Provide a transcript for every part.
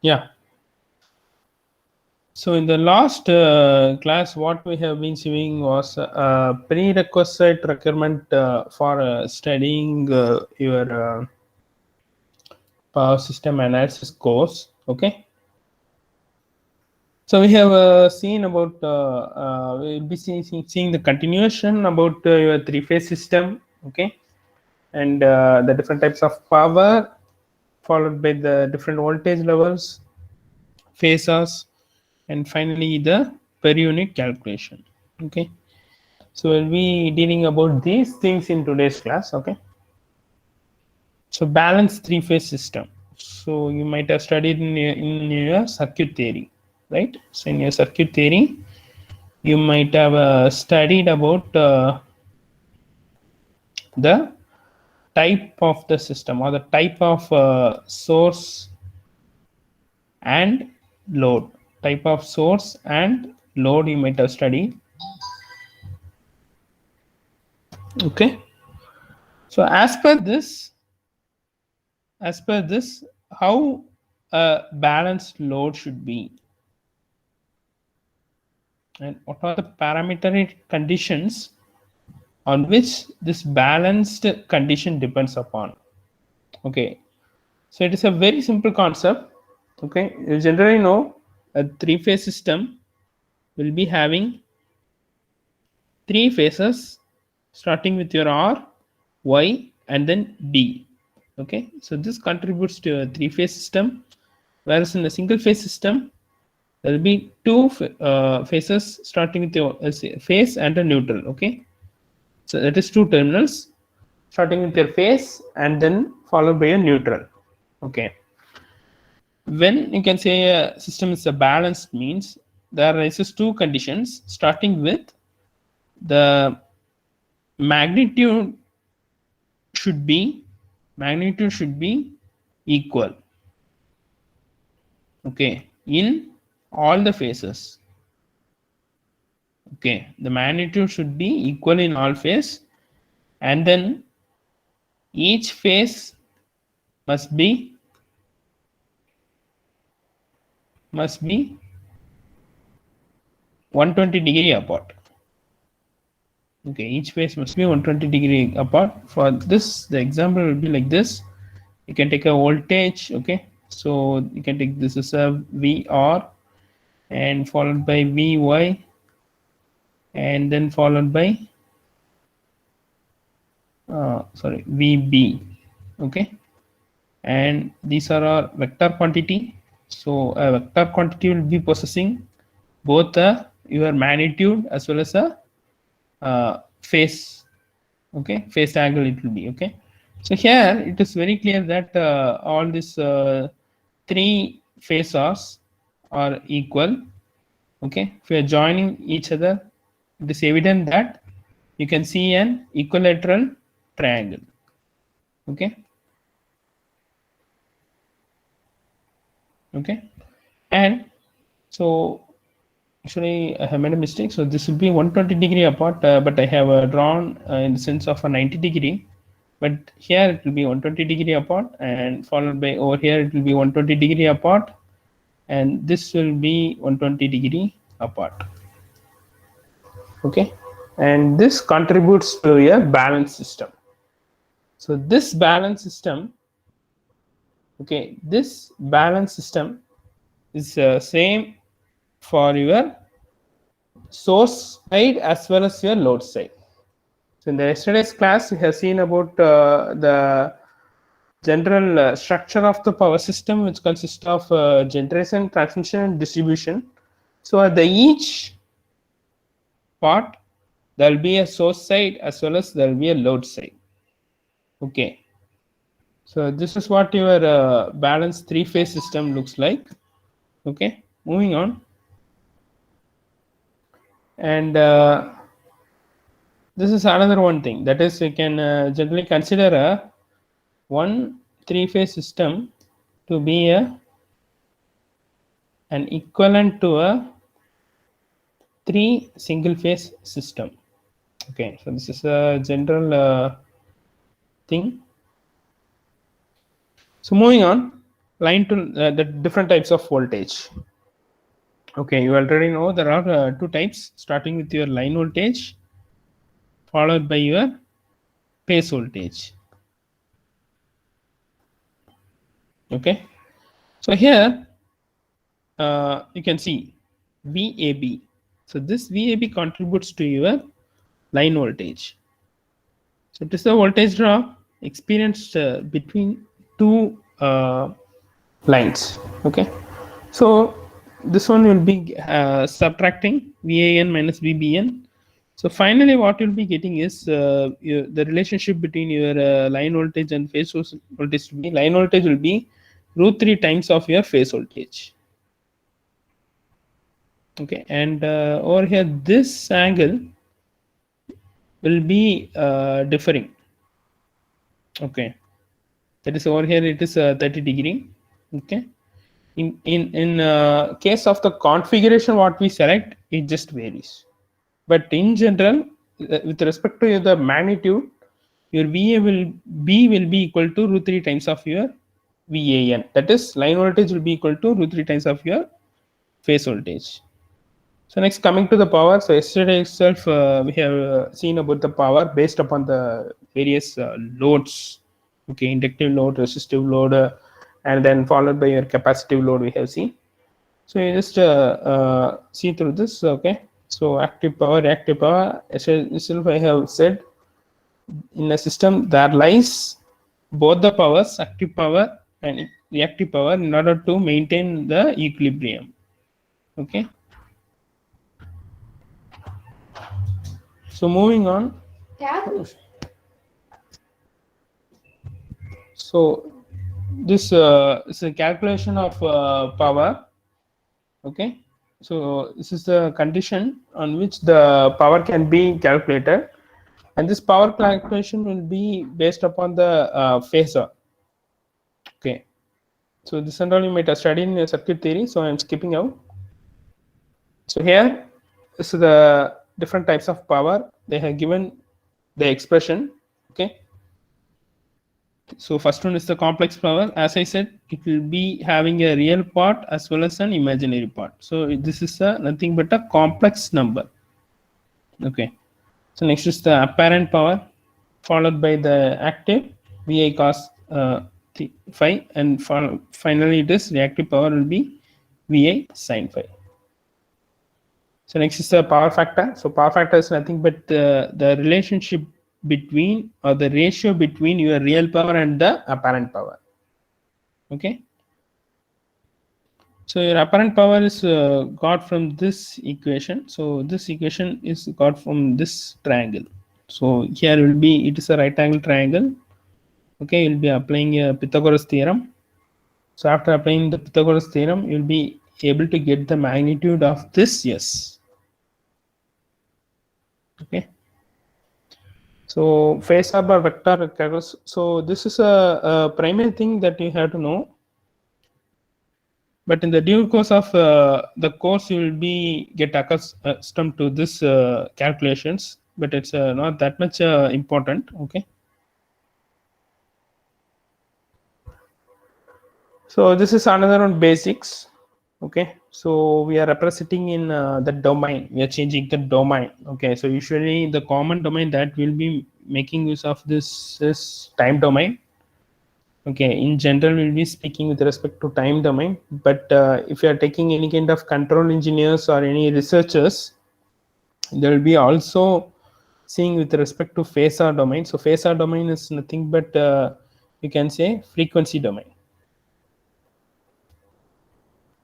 Yeah. So in the last class, what we have been seeing was a prerequisite requirement for studying your power system analysis course. Okay. So we have seen about we'll be seeing the continuation about your three-phase system. Okay, and the different types of power, followed by the different voltage levels, phasors, and finally the per unit calculation. Okay, so we'll be dealing about these things in today's class. Okay, so balanced three-phase system. So you might have studied in your circuit theory, right? So in your circuit theory, you might have studied about the type of the system or the type of source and load. Type of source and load you might have studied. Okay, so as per this how a balanced load should be, and what are the parametric conditions on which this balanced condition depends upon. Okay, so it is a very simple concept. Okay, you generally know a three-phase system will be having three phases starting with your R, Y, and then D. Okay, so this contributes to a three-phase system, whereas in a single-phase system there will be two phases starting with your phase and a neutral. Okay, so that is two terminals starting with your phase and then followed by a neutral. Okay, when you can say a system is a balanced means there arises two conditions starting with the magnitude should be equal. Okay, in all the phases. Okay, the magnitude should be equal in all phase, and then each phase must be 120-degree apart. Okay, each phase must be 120-degree apart. For this, the example will be like this. You can take a voltage. Okay, so you can take this as a VR and followed by Vy and then followed by VB. Okay, and these are our vector quantity. So a vector quantity will be possessing both your magnitude as well as a phase. Okay, phase angle it will be. Okay, so here it is very clear that all these three phasors are equal. Okay, if you are joining each other, it is evident that you can see an equilateral triangle. Okay, and so actually I have made a mistake. So this will be 120-degree apart, but I have drawn in the sense of a 90-degree. But here it will be 120-degree apart, and followed by over here it will be 120-degree apart, and this will be 120-degree apart. Okay, and this contributes to a balanced system. So this balanced system, okay, this balanced system is same for your source side as well as your load side. So in the yesterday's class, we have seen about the general structure of the power system, which consists of generation, transmission, and distribution. So at the each part, there will be a source side as well as there will be a load side. Okay. So this is what your balanced three-phase system looks like. Okay. Moving on. And this is another one thing, that is we can generally consider a one three-phase system to be an equivalent to a three single-phase system. Okay, so this is a general thing. So moving on, line to the different types of voltage. Okay, you already know there are two types, starting with your line voltage followed by your phase voltage. Okay, so here you can see VAB. So this VAB contributes to your line voltage. So it is the voltage drop experienced between two lines. Okay, so this one will be subtracting VAN minus VBN. So finally, what you'll be getting is the relationship between your line voltage and phase voltage. Line voltage will be √3 times of your phase voltage. Okay, and over here this angle will be differing. Okay, that is over here it is 30 degree. Okay, in case of the configuration what we select, it just varies, but in general with respect to the magnitude, your VA will be equal to √3 times of your VAN. That is, line voltage will be equal to √3 times of your phase voltage. So next, coming to the power. So yesterday itself we have seen about the power based upon the various loads. Okay, inductive load, resistive load, and then followed by your capacitive load we have seen. So you just see through this. Okay, so active power, reactive power. Itself I have said, in a system there lies both the powers, active power and reactive power, in order to maintain the equilibrium. Okay, so moving on. So this is a calculation of power. Okay, so this is the condition on which the power can be calculated, and this power calculation will be based upon the phasor. Okay, so this and all you might have studied in circuit theory, so I am skipping out. So here is the different types of power. They have given the expression. Okay, so first one is the complex power. As I said, it will be having a real part as well as an imaginary part. So this is nothing but a complex number. Okay, so next is the apparent power, followed by the active VI cos phi, and finally it is reactive power will be VI sin phi. So next is the power factor. So power factor is nothing but the relationship between, or the ratio between, your real power and the apparent power. Okay, so your apparent power is got from this equation. So this equation is got from this triangle. So here will be, it is a right angle triangle. Okay, you'll be applying a Pythagoras theorem. So after applying the Pythagoras theorem, you'll be able to get the magnitude of this. Yes. Okay, so phasor or vector calculus. So this is a primary thing that you have to know, but in the due course of the course you will be get accustomed to this calculations, but it's not that much important. Okay, so this is another one, basics. Okay, so we are representing in the domain, we are changing the domain. Okay, so usually the common domain that will be making use of this is time domain. Okay, in general we'll be speaking with respect to time domain, but if you are taking any kind of control engineers or any researchers, they will be also seeing with respect to phasor domain. So phasor domain is nothing but you can say frequency domain.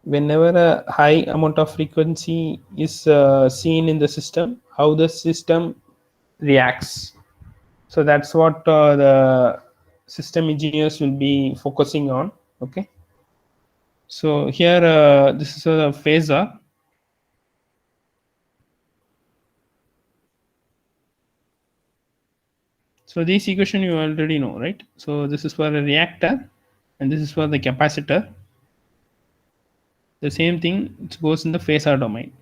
Whenever a high amount of frequency is seen in the system, how the system reacts. So that's what the system engineers will be focusing on. Okay, so here this is a phasor. So this equation you already know, right? So this is for a reactor and this is for the capacitor. The same thing, it goes in the phasor domain.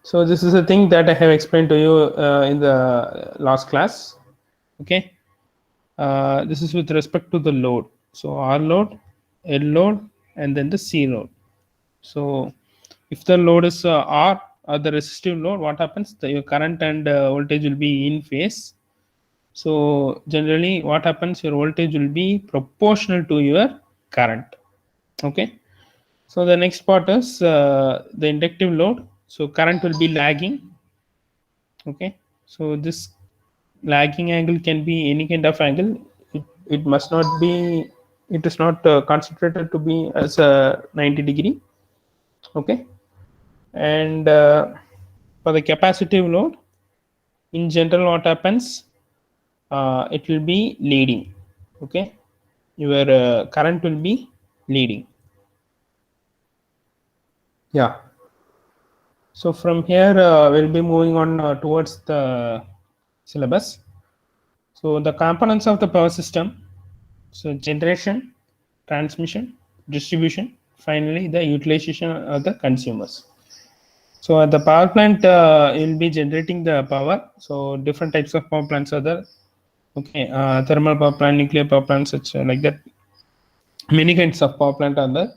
So this is a thing that I have explained to you in the last class. Okay, This is with respect to the load. So R load, L load, and then the C load. So if the load is R or the resistive load, what happens? Your current and voltage will be in phase. So generally, what happens? Your voltage will be proportional to your current. Okay. So the next part is the inductive load. So current will be lagging. Okay. So this lagging angle can be any kind of angle. It must not be. It is not concentrated to be as a 90 degree. Okay. And for the capacitive load, in general, what happens? It will be leading. Okay. Your current will be leading. Yeah. So from here, we'll be moving on towards the syllabus. So the components of the power system. So generation, transmission, distribution, finally the utilization of the consumers. So at the power plant, you'll be generating the power. So different types of power plants are there. Okay, thermal power plant, nuclear power plant, such like that. Many kinds of power plant are there.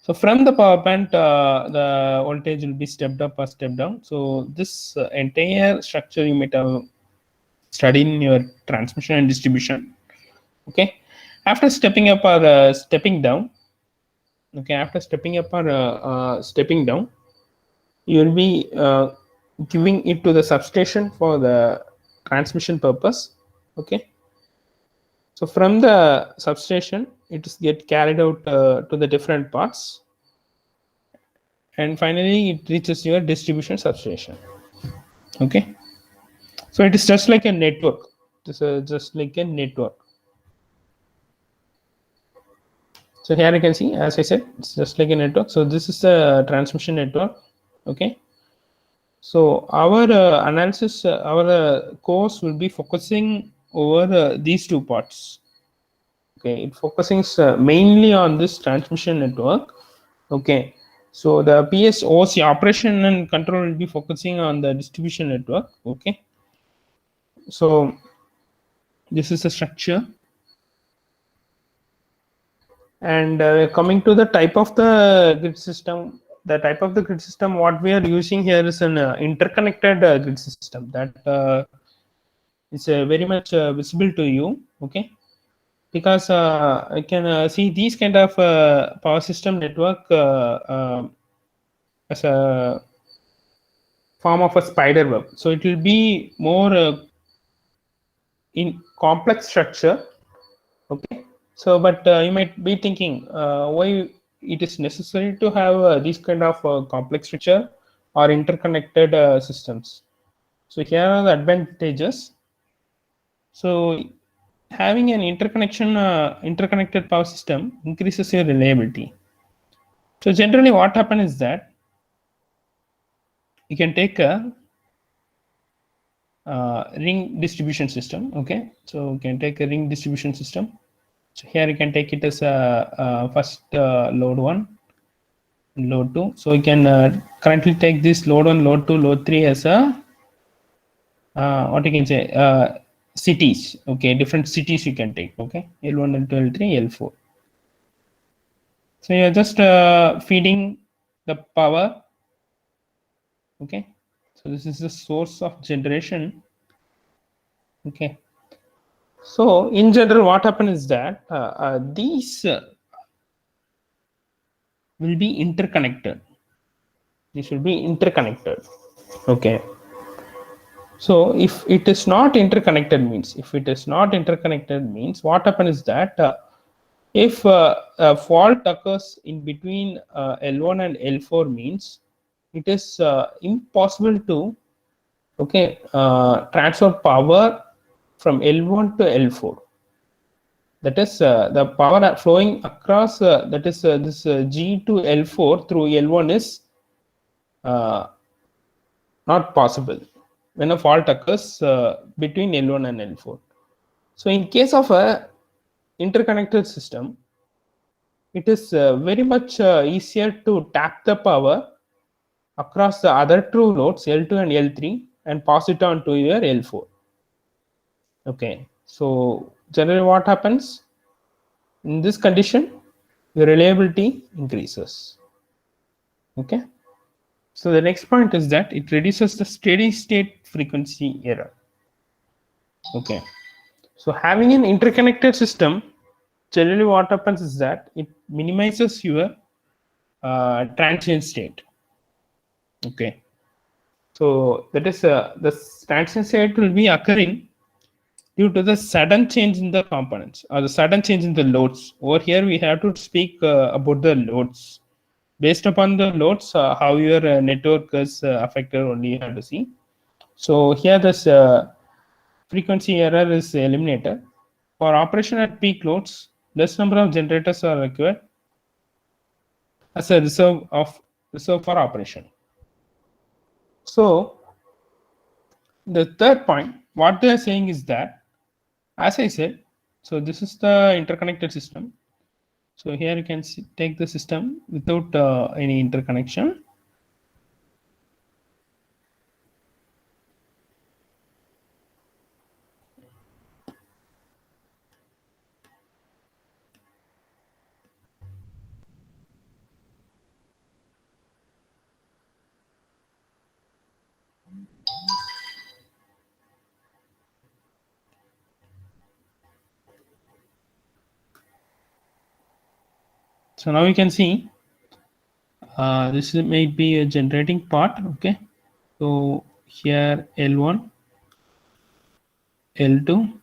So from the power plant, the voltage will be stepped up or stepped down. So this entire structure you might have studied in your transmission and distribution. Okay, after stepping up or stepping down. Okay, after stepping up or stepping down, you will be giving it to the substation for the transmission purpose. Okay, so from the substation, it is get carried out to the different parts, and finally it reaches your distribution substation. Okay, so it is just like a network. This is just like a network. So here you can see, as I said, it's just like a network. So this is the transmission network. Okay, so our analysis, our course will be focusing over these two parts. Okay, it focusing mainly on this transmission network. Okay, so the PSOC operation and control will be focusing on the distribution network. Okay, so this is the structure, and coming to the type of the grid system. The type of the grid system what we are using here is an interconnected grid system that is very much visible to you. Okay, because I can see these kind of power system network as a form of a spider web. So it will be more in complex structure. Okay, so but you might be thinking why it is necessary to have these kind of complex structure or interconnected systems. So here are the advantages. So having an interconnected power system increases your reliability. So generally what happens is that you can take a ring distribution system. Okay, so you can take a ring distribution system. So here you can take it as a first load 1, load 2. So you can currently take this load 1, load 2, load 3 as a what you can say cities. Okay, different cities you can take. Okay, L1, L2, L3, L4. So you're just feeding the power. Okay, so this is the source of generation. Okay, so in general what happens is that these will be interconnected. These will be interconnected. Okay, so if it is not interconnected means, what happens is that if a fault occurs in between L1 and L4 means it is impossible to transfer power from L1 to L4. That is the power flowing across that is this G to L4 through L1 is not possible when a fault occurs between L1 and L4. So in case of a interconnected system, it is very much easier to tap the power across the other two loads L2 and L3 and pass it on to your L4. Okay, so generally what happens in this condition? The reliability increases. Okay. So the next point is that it reduces the steady state frequency error. Okay. So having an interconnected system, generally what happens is that it minimizes your transient state. Okay. So that is the transient state will be occurring due to the sudden change in the components or the sudden change in the loads. Over here, we have to speak about the loads. Based upon the loads, how your network is affected, only you have to see. So here, this frequency error is eliminated. For operation at peak loads, less number of generators are required as a reserve for operation. So the third point, what they are saying is that, as I said, so this is the interconnected system. So here you can take the system without any interconnection. So now you can see this may be a generating part. Okay, so here L1, L2,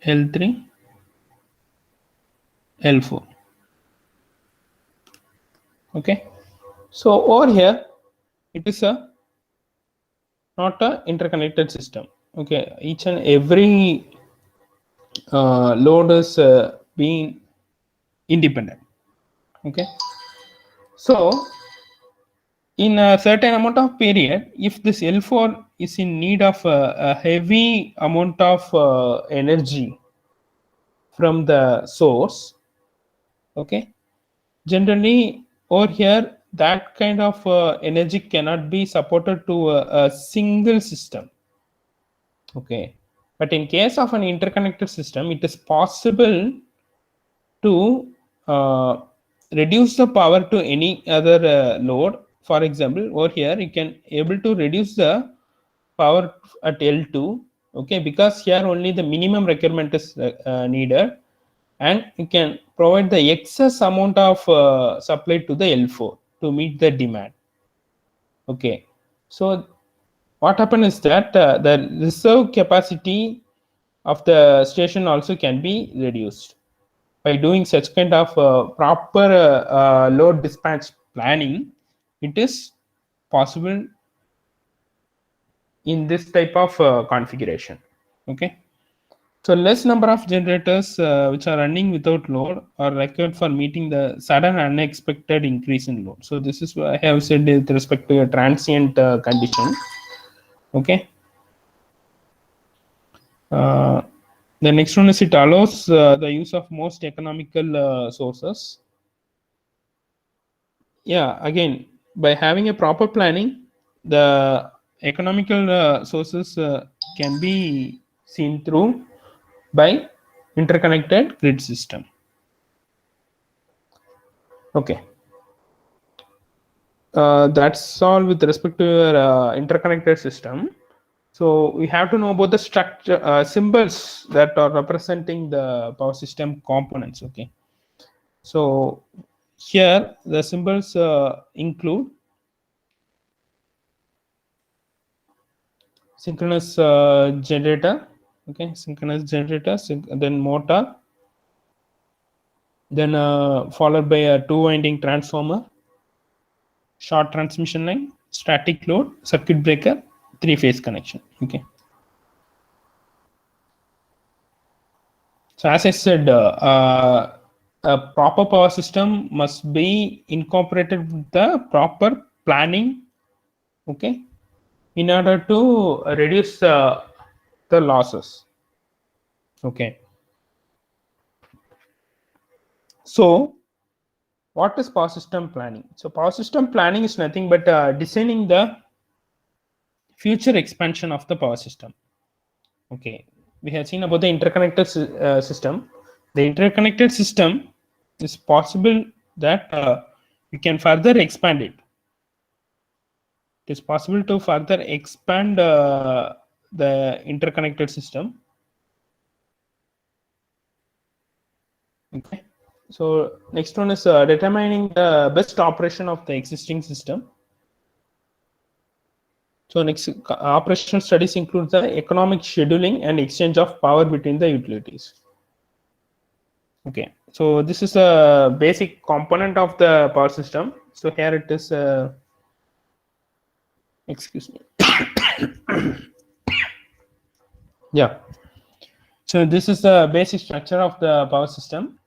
L3, L4. Okay, so over here it is a not a interconnected system. Okay, each and every load is being independent. Okay, so in a certain amount of period, if this L4 is in need of a heavy amount of energy from the source, okay, generally over here that kind of energy cannot be supported to a single system. Okay, but in case of an interconnected system, it is possible to reduce the power to any other load. For example, over here you can able to reduce the power at L2. Okay, because here only the minimum requirement is needed, and you can provide the excess amount of supply to the L4 to meet the demand. Okay, so what happens is that the reserve capacity of the station also can be reduced. By doing such kind of proper load dispatch planning, it is possible in this type of configuration. Okay, so less number of generators which are running without load are required for meeting the sudden unexpected increase in load. So this is what I have said with respect to a transient condition. Okay, the next one is it allows the use of most economical sources. Yeah, again, by having a proper planning, the economical sources can be seen through by interconnected grid system. Okay, that's all with respect to your interconnected system. So we have to know about the structure symbols that are representing the power system components. Okay, so here the symbols include synchronous generator. Okay, synchronous generator, then motor, then followed by a two-winding transformer, short transmission line, static load, circuit breaker, three-phase connection. Okay, so as I said, a proper power system must be incorporated with the proper planning. Okay, in order to reduce the losses. Okay, so what is power system planning? So power system planning is nothing but designing the future expansion of the power system. Okay, we have seen about the interconnected system. The interconnected system is possible that we can further expand it. It is possible to further expand the interconnected system. Okay. So next one is determining the best operation of the existing system. So next operational studies include the economic scheduling and exchange of power between the utilities. Okay, so this is a basic component of the power system. So here it is, excuse me. Yeah. So this is the basic structure of the power system.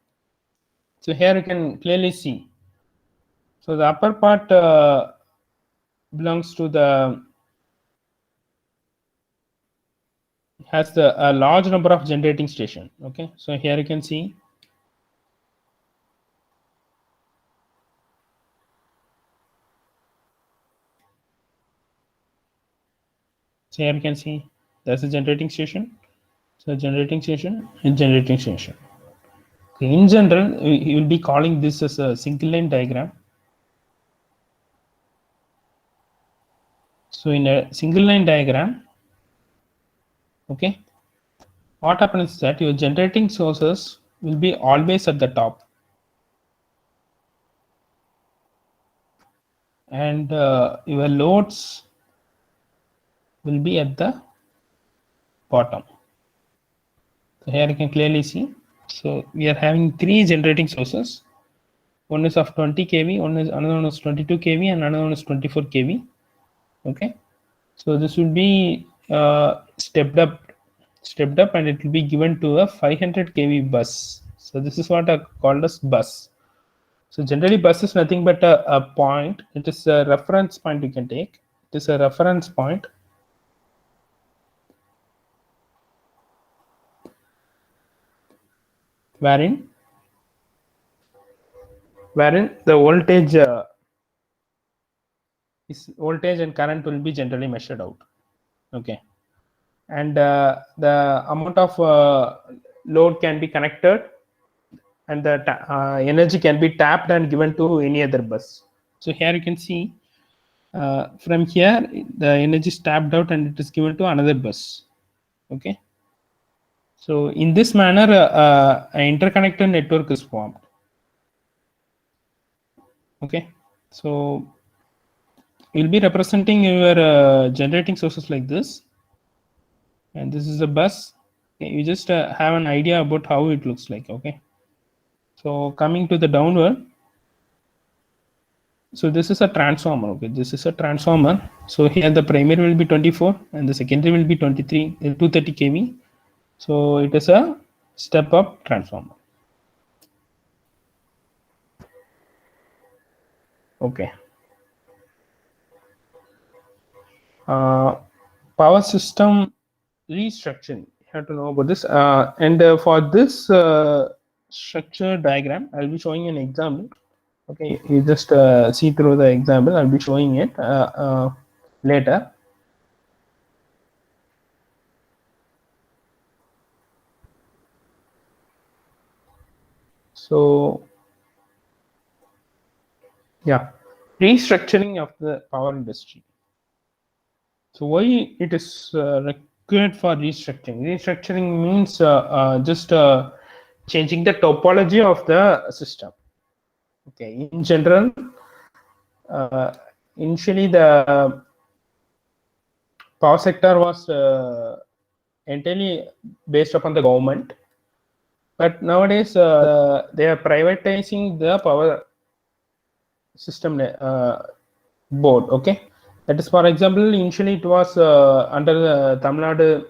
So here you can clearly see. So the upper part belongs to the has a large number of generating station. Okay, so here you can see. So here you can see there's a generating station. So generating station and generating station. Okay, in general, you will be calling this as a single line diagram. So in a single line diagram, okay, what happens is that your generating sources will be always at the top, and your loads will be at the bottom. So here you can clearly see. So we are having three generating sources. One is of 20 kV, another one is 22 kV, and another one is 24 kV. Okay, so this will be stepped up, and it will be given to a 500 kV bus. So this is what are called as bus. So generally bus is nothing but a point. It is a reference point you can take. It is a reference point wherein the voltage voltage and current will be generally measured out. Okay, and the amount of load can be connected, and the energy can be tapped and given to any other bus. So here you can see from here the energy is tapped out and it is given to another bus. Okay, so in this manner an interconnected network is formed. Okay, so you'll be representing your generating sources like this, and this is a bus. Okay, you just have an idea about how it looks like. Okay, so coming to the downward, so this is a transformer. Okay, this is a transformer. So here the primary will be 24 and the secondary will be 23 230 kV. So it is a step up transformer. Okay, power system restructuring, you have to know about this, and for this structure diagram I'll be showing an example. Okay, you just see through the example. I'll be showing it later. So yeah, restructuring of the power industry. So why it is required for restructuring? Restructuring means just changing the topology of the system. Okay, in general, initially the power sector was entirely based upon the government, but nowadays they are privatizing the power system board. Okay, that is, for example, initially it was under the Tamil Nadu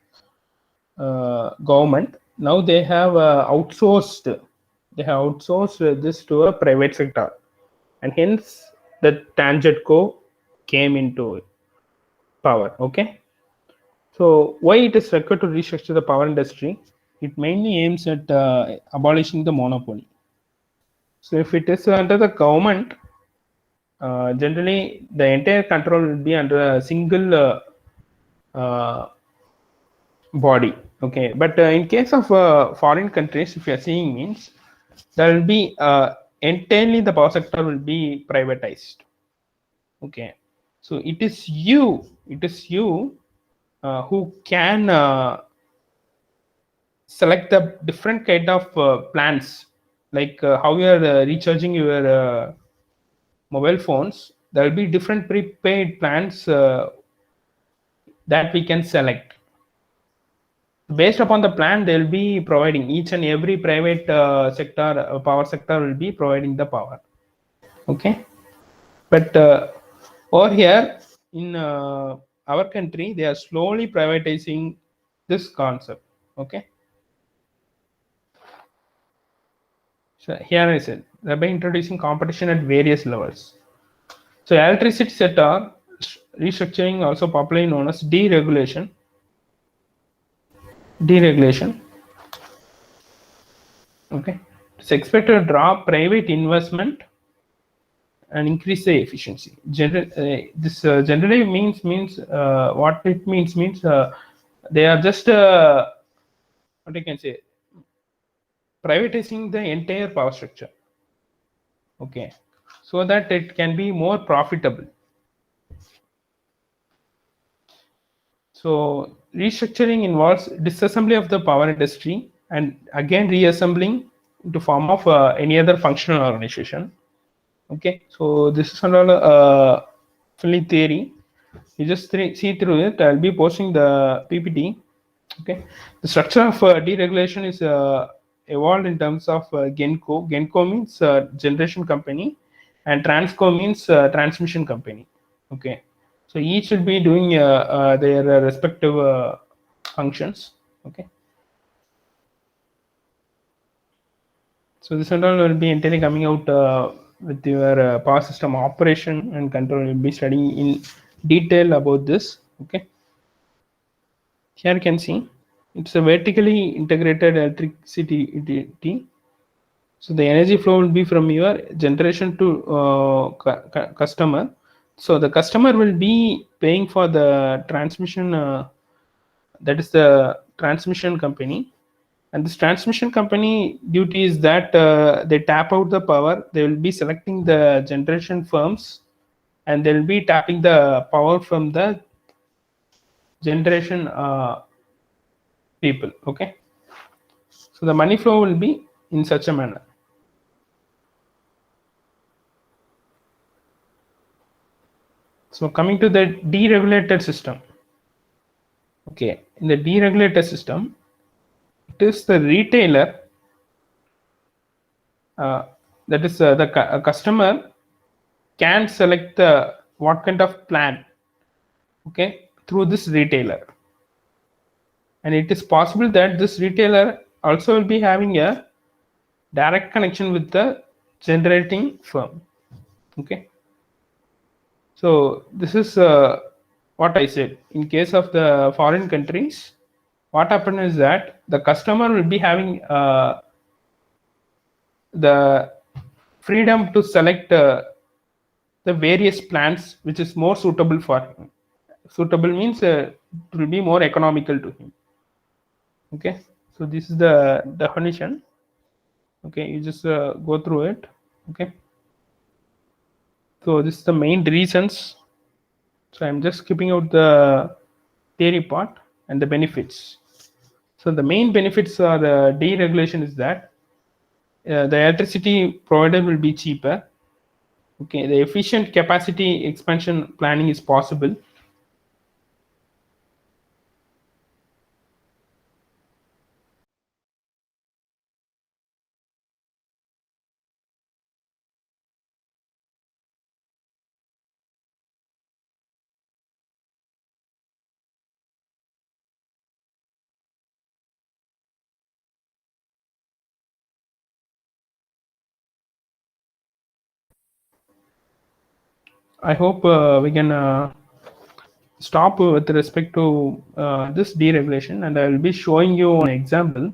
government. Now they have outsourced this to a private sector, and hence the TANGEDCO came into power. Okay, so why it is required to restructure the power industry? It mainly aims at abolishing the monopoly. So if it is under the government, generally the entire control will be under a single body. Okay, but in case of foreign countries, if you are seeing, means there will be entirely the power sector will be privatized. Okay, so it is you who can select the different kind of plans, like how you are recharging your mobile phones. There will be different prepaid plans that we can select. Based upon the plan, they will be providing, each and every private sector, power sector will be providing the power. Okay, but over here in our country, they are slowly privatizing this concept. Okay, so here I said thereby introducing competition at various levels. So electricity sector restructuring, also popularly known as deregulation. Deregulation. Okay, it's expected to draw private investment and increase the efficiency. This generally means what it means they are just what I can say, privatizing the entire power structure. Okay, so that it can be more profitable. So restructuring involves disassembly of the power industry and again reassembling into form of any other functional organization. Okay, so this is all fully theory. You just see through it. I'll be posting the PPT. Okay, the structure of deregulation is evolved in terms of Genco. Genco means generation company, and Transco means transmission company. Okay, so each will be doing their respective functions. Okay, so this and all will be entirely coming out with your power system operation and control. We'll be studying in detail about this. Okay, here you can see it's a vertically integrated electricity utility. So the energy flow will be from your generation to customer. So the customer will be paying for the transmission. That is the transmission company, and this transmission company duty is that they tap out the power. They will be selecting the generation firms, and they will be tapping the power from the generation people. Okay, so the money flow will be in such a manner. So coming to the deregulated system. Okay, in the deregulated system, it is the retailer, that is the customer can select the what kind of plan. Okay, through this retailer, and it is possible that this retailer also will be having a direct connection with the generating firm. Okay, so this is what I said. In case of the foreign countries, what happened is that the customer will be having the freedom to select the various plans which is more suitable for him. Suitable means it will be more economical to him. Okay, so this is the definition. Okay, you just go through it. Okay, so this is the main reasons. So I'm just skipping out the theory part and the benefits. So the main benefits are the deregulation is that the electricity provided will be cheaper. Okay, the efficient capacity expansion planning is possible. I hope we can stop with respect to this deregulation, and I will be showing you an example.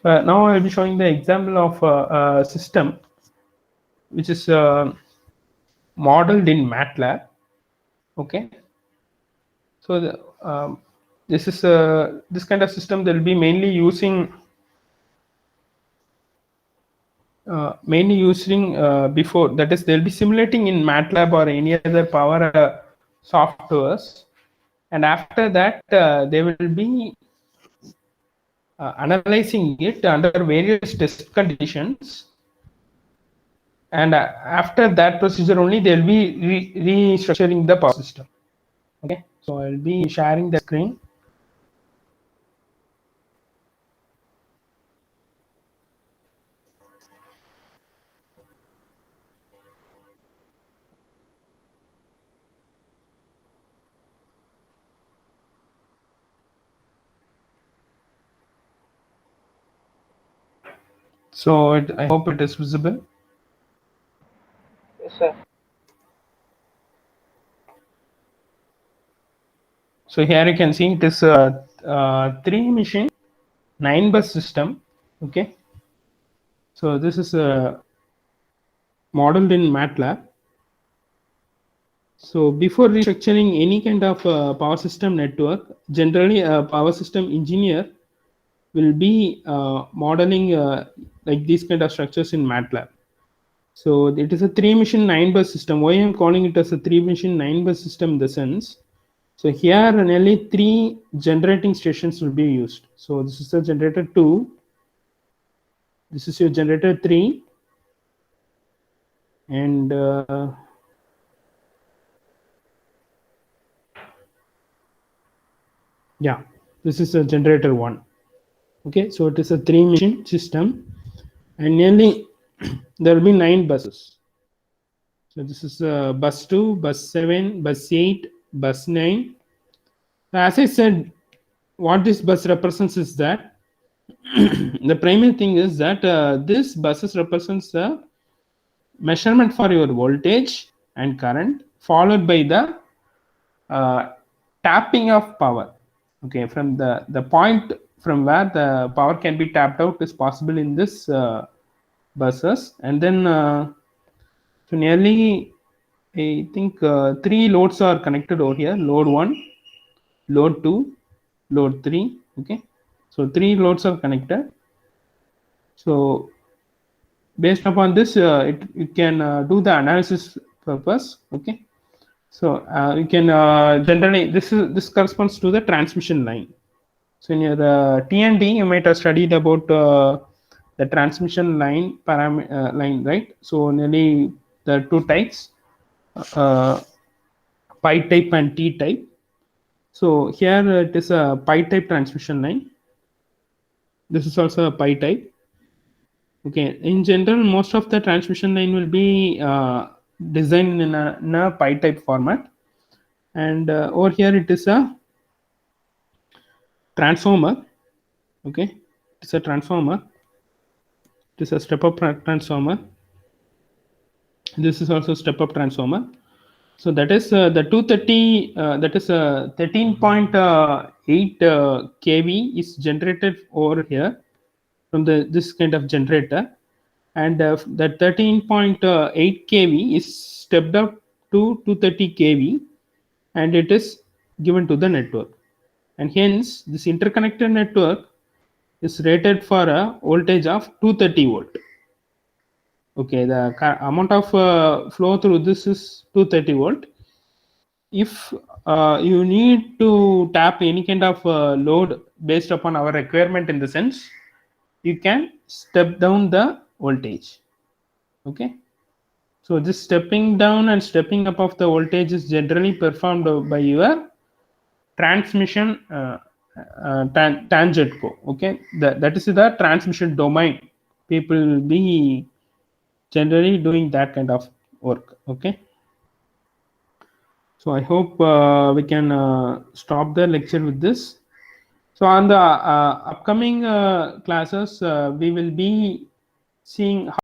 Now I will be showing the example of a system which is modeled in MATLAB. Okay, so this is this kind of system they'll be mainly using before, that is they'll be simulating in MATLAB or any other power softwares, and after that they will be analyzing it under various test conditions, and after that procedure only they'll be restructuring the power system. Okay, so I'll be sharing the screen. So I hope it is visible. Yes, sir. So here you can see it is a 3-machine 9-bus system. Okay, so this is modeled in MATLAB. So before restructuring any kind of power system network, generally a power system engineer will be modeling like these kind of structures in MATLAB. So it is a 3-machine 9-bus system. Why I'm calling it as a 3-machine 9-bus system in the sense, so here nearly 3 generating stations will be used. So this is the generator 2, this is your generator 3, and yeah, this is a generator 1. Okay, so it is a 3-machine system, and nearly there will be 9 buses. So this is bus 2, bus 7, bus 8, bus 9. As I said, what this bus represents is that the primary thing is that this buses represents the measurement for your voltage and current, followed by the tapping of power. Okay, from the point from where the power can be tapped out is possible in this buses, and then so nearly I think 3 loads are connected over here: load 1, load 2, load 3. Okay, so 3 loads are connected. So based upon this, you can do the analysis purpose. Okay, so you can generally this corresponds to the transmission line. So in your T&D, you might have studied about the transmission line line, right? So nearly there are 2 types, pi type and T type. So here it is a pi type transmission line. This is also a pi type. Okay, in general, most of the transmission line will be designed in a pi type format, and over here it is a transformer. Okay, it's a transformer. It is a step-up transformer. This is also step-up transformer. So that is the 230. That is 13.8 kV is generated over here from this kind of generator, and that 13.8 kV is stepped up to 230 kV, and it is given to the network, and hence this interconnected network is rated for a voltage of 230 volt. Okay, the amount of flow through this is 230 volt. If you need to tap any kind of load based upon our requirement, in the sense you can step down the voltage. Okay, so this stepping down and stepping up of the voltage is generally performed by your transmission tangent co. Okay, that is the transmission domain. People will be generally doing that kind of work. Okay, so I hope we can stop the lecture with this. So on the upcoming classes, we will be seeing how